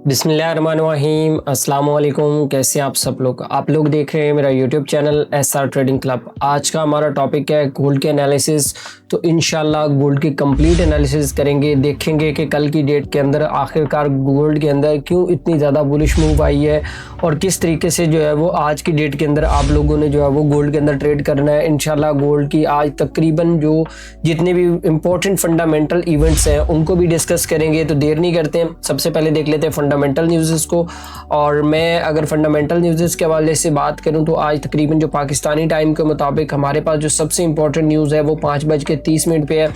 बिस्मिल्लाहिर्रहमानिर्रहीम, अस्सलाम वालेकुम। कैसे आप सब लोग? आप लोग देख रहे हैं मेरा YouTube channel SR trading club. आज का हमारा टॉपिक है गोल्ड के एनालिसिस। तो इंशाल्लाह गोल्ड की कंप्लीट एनालिसिस करेंगे, देखेंगे कि कल की डेट के अंदर आखिरकार गोल्ड के अंदर क्यों इतनी ज़्यादा बुलिश मूव आई है और किस तरीके से जो है वो आज की डेट के अंदर आप लोगों ने जो है वो गोल्ड के अंदर ट्रेड करना है। इंशाल्लाह गोल्ड की आज तकरीबन जो जितने भी इम्पोर्टेंट फंडामेंटल इवेंट्स हैं उनको भी डिस्कस करेंगे। तो देर नहीं करते हैं, सबसे पहले देख लेते हैं फंडामेंटल न्यूज़ को। और मैं अगर फंडामेंटल न्यूज़ के हवाले से बात करूं तो आज तकरीबन जो पाकिस्तानी टाइम के मुताबिक हमारे पास जो सबसे इम्पोर्टेंट न्यूज़ है वो 5:30 पे है।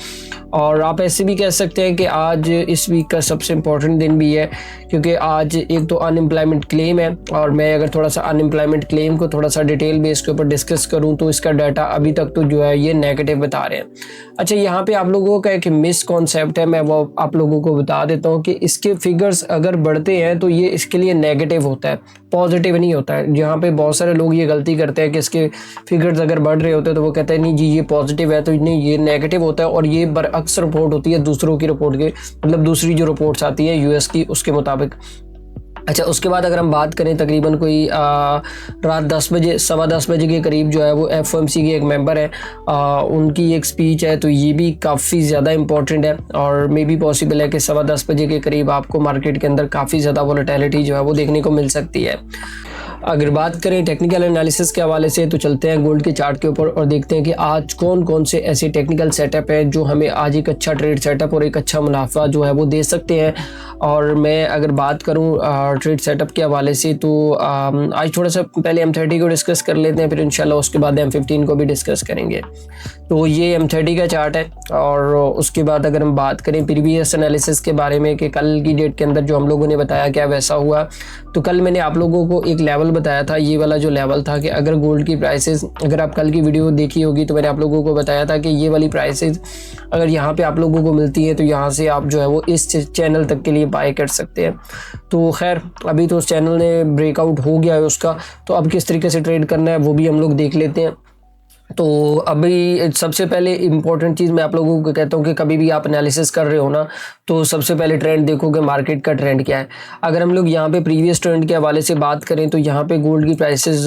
और आप ऐसे भी कह सकते हैं कि आज इस वीक का सबसे इम्पोर्टेंट दिन भी है, क्योंकि आज एक तो अनएम्प्लॉयमेंट क्लेम है। और मैं अगर थोड़ा सा अनएम्प्लॉयमेंट क्लेम को थोड़ा सा डिटेल बेस के ऊपर डिस्कस करूं तो इसका डाटा अभी तक तो जो है ये नेगेटिव बता रहे हैं। अच्छा, यहाँ पे आप लोगों का एक मिस कॉन्सेप्ट है, मैं वो आप लोगों को बता देता हूँ कि इसके फिगर्स अगर बढ़ते हैं तो ये इसके लिए नेगेटिव होता है, पॉजिटिव नहीं होता है। जहाँ पे बहुत सारे लोग ये गलती करते हैं कि इसके फिगर्स अगर बढ़ रहे होते हैं तो वो कहते हैं नहीं जी ये पॉजिटिव है, तो नहीं ये नेगेटिव होता है। और ये बरअक्स रिपोर्ट होती है दूसरों की रिपोर्ट के, मतलब दूसरी जो रिपोर्ट्स आती है यूएस की उसके मुताबिक। अच्छा, उसके बाद अगर हम बात करें तकरीबन कोई रात 10 बजे 10:15 बजे के करीब जो है वो FOMC के एक मेंबर है, उनकी एक स्पीच है। तो ये भी काफ़ी ज़्यादा इंपॉर्टेंट है और मे बी पॉसिबल है कि 10:15 बजे के करीब आपको मार्केट के अंदर काफ़ी ज़्यादा वोलेटिलिटी जो है वो देखने को मिल सकती है। अगर बात करें टेक्निकल एनालिसिस के हवाले से तो चलते हैं गोल्ड के चार्ट के ऊपर और देखते हैं कि आज कौन कौन से ऐसे टेक्निकल सेटअप है जो हमें आज एक अच्छा ट्रेड सेटअप और एक अच्छा मुनाफा जो है वो दे सकते हैं। और मैं अगर बात करूं ट्रेड सेटअप के हवाले से तो आज थोड़ा सा पहले M30 को डिस्कस कर लेते हैं, फिर इंशाल्लाह उसके बाद M15 को भी डिस्कस करेंगे। तो ये M30 का चार्ट है। और उसके बाद अगर हम बात करें प्रीवियस एनालिसिस के बारे में कि कल की डेट के अंदर जो हम लोगों ने बताया क्या वैसा हुआ, तो कल मैंने आप लोगों को एक लेवल बताया था, ये वाला जो लेवल था कि अगर गोल्ड की प्राइसेस, अगर आप कल की वीडियो देखी होगी तो मैंने आप लोगों को बताया था कि ये वाली प्राइसेस अगर यहाँ पे आप लोगों को मिलती है तो यहाँ से आप जो है वो इस चैनल तक के लिए बाय कर सकते हैं। तो खैर अभी तो उस चैनल ने ब्रेकआउट हो गया है उसका, तो अब किस तरीके से ट्रेड करना है वो भी हम लोग देख लेते हैं। तो अभी सबसे पहले इम्पोर्टेंट चीज़ मैं आप लोगों को कहता हूँ कि कभी भी आप एनालिसिस कर रहे हो ना तो सबसे पहले ट्रेंड देखो कि मार्केट का ट्रेंड क्या है। अगर हम लोग यहाँ पे प्रीवियस ट्रेंड के हवाले से बात करें तो यहाँ पे गोल्ड की प्राइसेस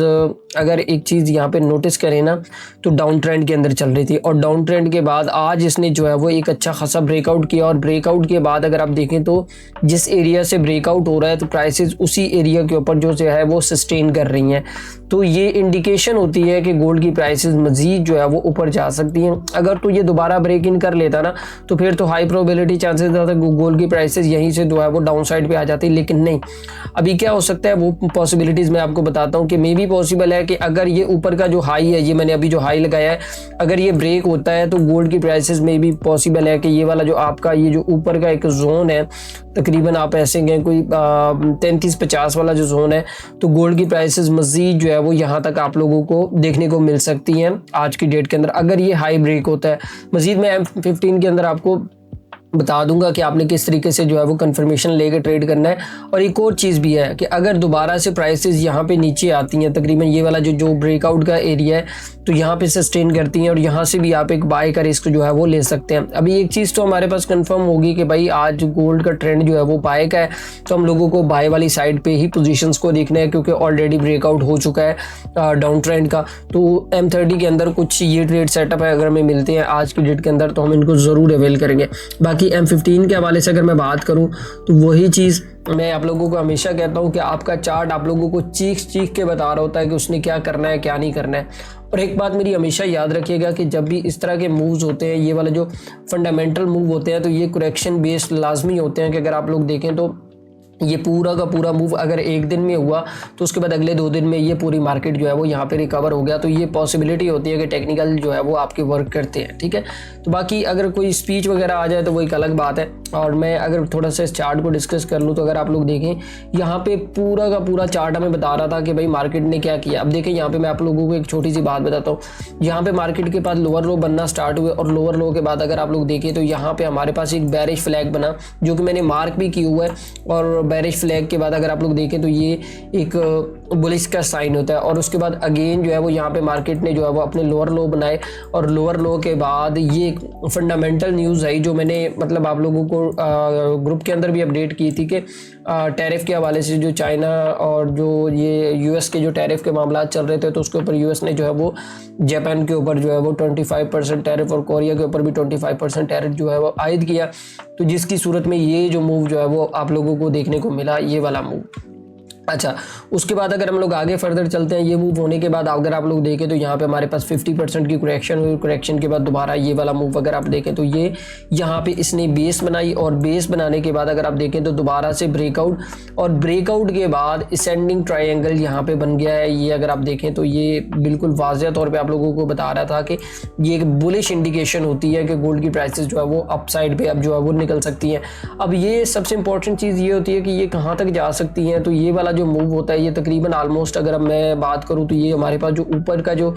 अगर एक चीज़ यहाँ पे नोटिस करें ना तो डाउन ट्रेंड के अंदर चल रही थी और डाउन ट्रेंड के बाद आज इसने जो है वो एक अच्छा खासा ब्रेकआउट किया। और ब्रेकआउट के बाद अगर आप देखें तो जिस एरिया से ब्रेकआउट हो रहा है तो प्राइसेस उसी एरिया के ऊपर जो है वो सस्टेन कर रही हैं। तो ये इंडिकेशन होती है कि गोल्ड की प्राइसेस मजीद जो है वो ऊपर जा सकती हैं। अगर तो ये दोबारा ब्रेक इन कर लेता ना तो फिर तो हाई प्रोबेबिलिटी चांसेस था गोल्ड की प्राइसेस यहीं से जो है वो डाउन साइड पे आ जाती, लेकिन नहीं। अभी क्या हो सकता है वो पॉसिबिलिटीज़ मैं आपको बताता हूँ कि मे बी पॉसिबल है कि अगर ये ऊपर का जो हाई है, ये मैंने अभी जो हाई लगाया है, अगर ये ब्रेक होता है तो गोल्ड की प्राइसेस में भी पॉसिबल है कि ये वाला जो आपका ये जो ऊपर का एक जोन है, तकरीबन आप ऐसे गए कोई 33-50 वाला जो जोन है, तो गोल्ड की प्राइसेस मजीद जो है वो यहाँ तक आप लोगों को देखने को मिल सकती हैं आज की डेट के अंदर अगर ये हाई ब्रेक होता है। मजीद मैं M15 के अंदर आपको बता दूंगा कि आपने किस तरीके से जो है वो कंफर्मेशन लेकर ट्रेड करना है। और एक और चीज़ भी है कि अगर दोबारा से प्राइसेस यहाँ पे नीचे आती हैं, तकरीबन ये वाला जो ब्रेकआउट का एरिया है तो यहाँ पे सस्टेन करती हैं और यहाँ से भी आप एक बाय का रिस्क जो है वो ले सकते हैं। अभी एक चीज़ तो हमारे पास कंफर्म होगी कि भाई आज गोल्ड का ट्रेंड जो है वो बाय का है, तो हम लोगों को बाय वाली साइड पे ही पोजीशंस को देखना है क्योंकि ऑलरेडी ब्रेकआउट हो चुका है डाउन ट्रेंड का। तो M30 के अंदर कुछ ये ट्रेड सेटअप है, अगर हमें मिलते हैं आज की डेट के अंदर तो हम इनको ज़रूर अवेल करेंगे। बाकी M15 के हवाले से अगर मैं बात करूं तो वही चीज़ मैं आप लोगों को हमेशा कहता हूं कि आपका चार्ट आप लोगों को चीख के बता रहा होता है कि उसने क्या करना है क्या नहीं करना है। और एक बात मेरी हमेशा याद रखिएगा कि जब भी इस तरह के मूव्स होते हैं, ये वाले जो फंडामेंटल मूव होते हैं, तो ये करेक्शन बेस्ड लाजमी होते हैं कि अगर आप लोग देखें तो ये पूरा का पूरा मूव अगर एक दिन में हुआ तो उसके बाद अगले 2 दिन में ये पूरी मार्केट जो है वो यहाँ पे रिकवर हो गया, तो ये पॉसिबिलिटी होती है कि टेक्निकल जो है वो आपके वर्क करते हैं। ठीक है, तो बाकी अगर कोई स्पीच वगैरह आ जाए तो वो एक अलग बात है। और मैं अगर थोड़ा सा इस चार्ट को डिस्कस कर लूँ तो अगर आप लोग देखें यहाँ पे पूरा का पूरा चार्ट हमें बता रहा था कि भाई मार्केट ने क्या किया। अब देखें यहाँ पे मैं आप लोगों को एक छोटी सी बात बताता हूँ, यहाँ पे मार्केट के पास लोअर लो बनना स्टार्ट हुए और लोअर लो के बाद अगर आप लोग देखें तो यहाँ पे हमारे पास एक बेरिश फ्लैग बना जो कि मैंने मार्क भी किया हुआ है। और बेरिश फ्लैग के बाद अगर आप लोग देखें तो ये एक बुलिश का साइन होता है। और उसके बाद अगेन जो है वो यहाँ पे मार्केट ने जो है वो अपने लोअर लो बनाए, और लोअर लो के बाद ये एक फंडामेंटल न्यूज़ आई जो मैंने मतलब आप लोगों को ग्रुप के अंदर भी अपडेट की थी कि टैरिफ के हवाले से जो चाइना और जो ये यूएस के जो टैरिफ के मामला चल रहे थे, तो उसके ऊपर यूएस ने जो है वो जापान के ऊपर जो है वो 25% टैरिफ और कोरिया के ऊपर भी 25% टैरिफ जो है वो आयद किया। तो जिसकी सूरत में ये जो मूव जो है वो आप लोगों को देखने को मिला, ये वाला मूव। अच्छा, उसके बाद अगर हम लोग आगे फर्दर चलते हैं, ये मूव होने के बाद अगर आप लोग देखें तो यहाँ पे हमारे पास 50% की करेक्शन हुई। करेक्शन के बाद दोबारा ये वाला मूव अगर आप देखें तो ये यहाँ पे इसने बेस बनाई, और बेस बनाने के बाद अगर आप देखें तो दोबारा से ब्रेकआउट, और ब्रेकआउट के बाद असेंडिंग ट्रायंगल यहाँ पे बन गया है। ये अगर आप देखें तो ये बिल्कुल वाज़ेह तौर पर आप लोगों को बता रहा था कि ये एक बुलिश इंडिकेशन होती है कि गोल्ड की प्राइसेस जो है वो अपसाइड पे अब जो है वो निकल सकती हैं। अब ये सबसे इंपॉर्टेंट चीज़ ये होती है कि ये कहाँ तक जा सकती हैं। तो ये वाला जो मूव होता है ये तकरीबन ऑलमोस्ट अगर मैं बात करूं तो ये हमारे पास जो ऊपर का जो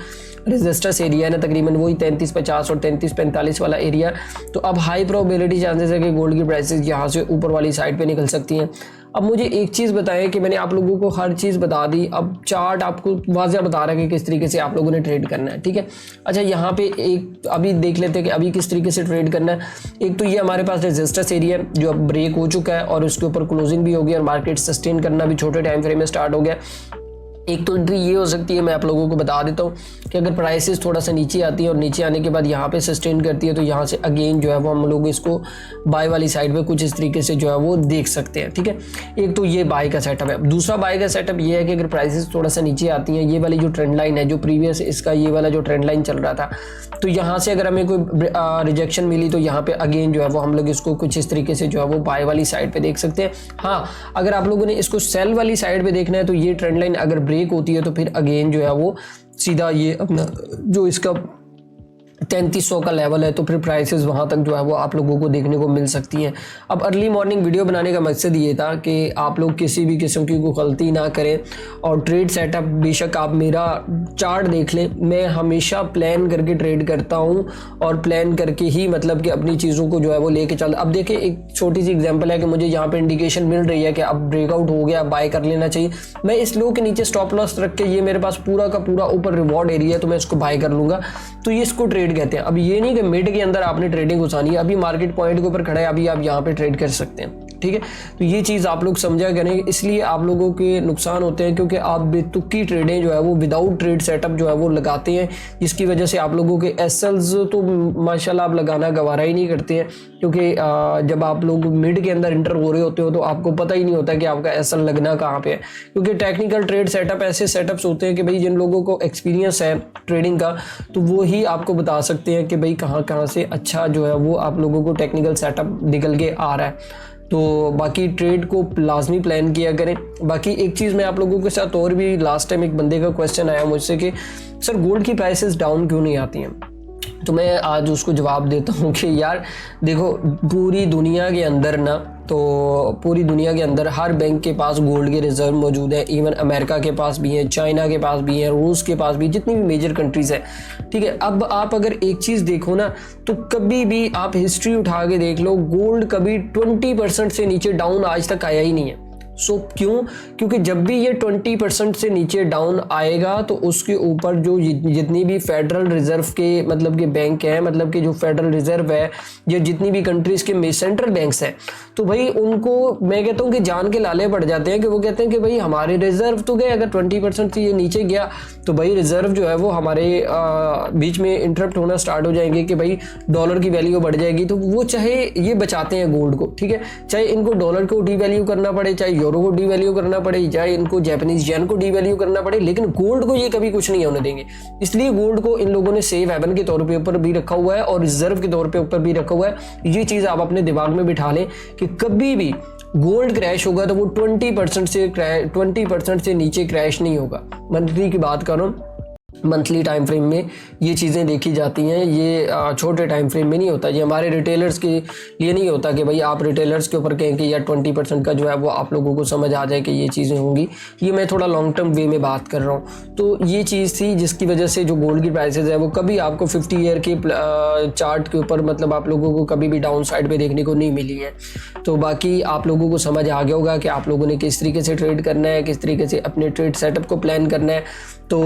रेजिस्टेंस एरिया है ना, तकरीबन वही 3350 और 3345 वाला एरिया। तो अब हाई प्रोबेबिलिटी चांसेस है कि गोल्ड की प्राइसेस यहाँ से ऊपर वाली साइड पे निकल सकती हैं। अब मुझे एक चीज़ बताएं कि मैंने आप लोगों को हर चीज़ बता दी, अब चार्ट आपको वाज़ेह बता रहा है कि किस तरीके से आप लोगों ने ट्रेड करना है, ठीक है। अच्छा, यहाँ पे एक अभी देख लेते हैं कि अभी किस तरीके से ट्रेड करना है। एक तो ये हमारे पास रेजिस्टेंस एरिया जो अब ब्रेक हो चुका है और उसके ऊपर क्लोजिंग भी हो गई और मार्केट सस्टेन करना भी छोटे टाइम फ्रेम में स्टार्ट हो गया। एक तो एंट्री ये हो सकती है, मैं आप लोगों को बता देता हूँ कि अगर प्राइसेस थोड़ा सा नीचे आती है और नीचे आने के बाद यहाँ पे सस्टेन करती है तो यहाँ से अगेन जो है वो हम लोग इसको बाय वाली साइड पे कुछ इस तरीके से जो है वो देख सकते हैं, ठीक है। एक तो ये बाय का सेटअप है। दूसरा बाय का सेटअप ये है कि अगर प्राइसेस थोड़ा सा नीचे आती हैं, ये वाली जो ट्रेंड लाइन है जो प्रीवियस इसका ये वाला जो ट्रेंड लाइन चल रहा था, तो यहाँ से अगर हमें कोई रिजेक्शन मिली तो यहाँ पे अगेन जो है वो हम लोग इसको कुछ इस तरीके से जो है वो बाय वाली साइड पे देख सकते हैं। हाँ, अगर आप लोगों ने इसको सेल वाली साइड पे देखना है तो ये ट्रेंड लाइन अगर ब्रेक होती है तो फिर अगेन जो है वो सीधा ये अपना जो इसका 3300 का लेवल है तो फिर प्राइसेस वहाँ तक जो है वो आप लोगों को देखने को मिल सकती हैं। अब अर्ली मॉर्निंग वीडियो बनाने का मकसद ये था कि आप लोग किसी भी किस्म की कोई गलती ना करें और ट्रेड सेटअप बेशक आप मेरा चार्ट देख लें, मैं हमेशा प्लान करके ट्रेड करता हूँ और प्लान करके ही मतलब कि अपनी चीज़ों को जो है वो लेके चल। अब देखिए एक छोटी सी एग्जाम्पल है कि मुझे यहाँ पर इंडिकेशन मिल रही है कि अब ब्रेकआउट हो गया, बाय कर लेना चाहिए। मैं इस लो के नीचे स्टॉप लॉस रख के, ये मेरे पास पूरा का पूरा ऊपर रिवॉर्ड एरिया है तो मैं इसको बाय कर लूँगा, तो ये इसको ट्रेड कहते हैं। अब ये नहीं कि मिड के अंदर आपने ट्रेडिंग घुसानी है, अभी मार्केट पॉइंट के ऊपर खड़ा है, अभी आप यहाँ पे ट्रेड कर सकते हैं, ठीक है। तो ये चीज़ आप लोग समझा करें, इसलिए आप लोगों के नुकसान होते हैं क्योंकि आप बेतुकी ट्रेडें जो है वो विदाउट ट्रेड सेटअप जो है वो लगाते हैं, जिसकी वजह से आप लोगों के एसएल्स तो माशाल्लाह आप लगाना गवारा ही नहीं करते हैं, क्योंकि जब आप लोग मिड के अंदर इंटर हो रहे होते हो तो आपको पता ही नहीं होता कि आपका एसएल लगना कहाँ पे है। क्योंकि टेक्निकल ट्रेड सेटअप ऐसे सेटअप्स होते हैं कि भाई जिन लोगों को एक्सपीरियंस है ट्रेडिंग का तो वो ही आपको बता सकते हैं कि भाई कहाँ कहाँ से अच्छा जो है वो आप लोगों को टेक्निकल सेटअप निकल के आ रहा है। तो बाकी ट्रेड को लाजमी प्लान किया करें। बाकी एक चीज़ मैं आप लोगों के साथ और भी, लास्ट टाइम एक बंदे का क्वेश्चन आया मुझसे कि सर गोल्ड की प्राइसेस डाउन क्यों नहीं आती हैं, तो मैं आज उसको जवाब देता हूँ कि यार देखो पूरी दुनिया के अंदर ना, तो पूरी दुनिया के अंदर हर बैंक के पास गोल्ड के रिजर्व मौजूद है। इवन अमेरिका के पास भी है, चाइना के पास भी है, रूस के पास भी, जितनी भी मेजर कंट्रीज है, ठीक है। अब आप अगर एक चीज़ देखो ना तो कभी भी आप हिस्ट्री उठा के देख लो, गोल्ड कभी 20% से नीचे डाउन आज तक आया ही नहीं है। क्यों? क्योंकि जब भी ये 20% से नीचे डाउन आएगा तो उसके ऊपर जो जितनी भी फेडरल रिजर्व के मतलब के बैंक हैं, मतलब कि जो फेडरल रिजर्व है या जितनी भी कंट्रीज के सेंट्रल बैंक्स हैं, तो भाई उनको मैं कहता हूँ कि जान के लाले पड़ जाते हैं कि वो कहते हैं कि भाई हमारे रिजर्व तो गए, अगर 20% से ये नीचे गया तो भाई रिजर्व जो है वो हमारे बीच में इंटरप्ट होना स्टार्ट हो जाएंगे कि भाई डॉलर की वैल्यू बढ़ जाएगी। तो वो चाहे ये बचाते हैं गोल्ड को, ठीक है, चाहे इनको डॉलर को डीवैल्यू करना पड़े, चाहे यूरो को डीवैल्यू करना पड़े, चाहे इनको जापानीज येन को डीवैल्यू करना पड़े, लेकिन गोल्ड को ये कभी कुछ नहीं होने देंगे। इसलिए गोल्ड को इन लोगों ने सेफ हेवन के तौर पे ऊपर भी रखा हुआ है और रिजर्व के तौर पे ऊपर भी रखा हुआ है। ये चीज आप अपने दिमाग में बिठा लें कि कभी भी गोल्ड क्रैश होगा तो वो 20% से नीचे क्रैश नहीं होगा। मंथली की बात कर रहा हूँ, मंथली टाइम फ्रेम में ये चीज़ें देखी जाती हैं। ये छोटे टाइम फ्रेम में नहीं होता। ये हमारे रिटेलर्स के लिए नहीं होता कि भाई आप रिटेलर्स के ऊपर कहें कि यार 20% का जो है वो आप लोगों को समझ आ जाए कि ये चीज़ें होंगी। ये मैं थोड़ा लॉन्ग टर्म वे में बात कर रहा हूँ। तो ये चीज़ थी जिसकी वजह से जो गोल्ड की प्राइसेस है वो कभी आपको 50 ईयर के चार्ट के ऊपर मतलब आप लोगों को कभी भी डाउन साइड पे देखने को नहीं मिली है। तो बाकी आप लोगों को समझ आ गया होगा कि आप लोगों ने किस तरीके से ट्रेड करना है, किस तरीके से अपने ट्रेड सेटअप को प्लान करना है। तो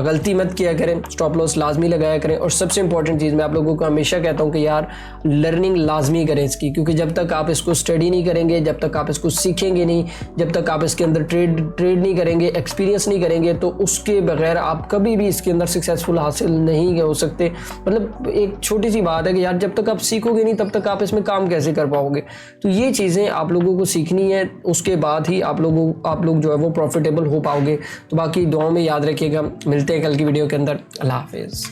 गलती मत किया करें, स्टॉप लॉस लाजमी लगाया करें। और सबसे इंपॉर्टेंट चीज़ मैं आप लोगों को हमेशा कहता हूं कि यार लर्निंग लाजमी करें इसकी, क्योंकि जब तक आप इसको स्टडी नहीं करेंगे, जब तक आप इसको सीखेंगे नहीं, जब तक आप इसके अंदर ट्रेड नहीं करेंगे, एक्सपीरियंस नहीं करेंगे, तो उसके बगैर आप कभी भी इसके अंदर सक्सेसफुल हासिल नहीं हो सकते। मतलब एक छोटी सी बात है कि यार जब तक आप सीखोगे नहीं तब तक आप इसमें काम कैसे कर पाओगे। तो ये चीज़ें आप लोगों को सीखनी है, उसके बाद ही आप लोग जो है वो प्रॉफिटेबल हो पाओगे। तो बाकी दुआओं में याद रखिएगा। मिलते हैं कल की वीडियो के अंदर। अल्लाह हाफिज़।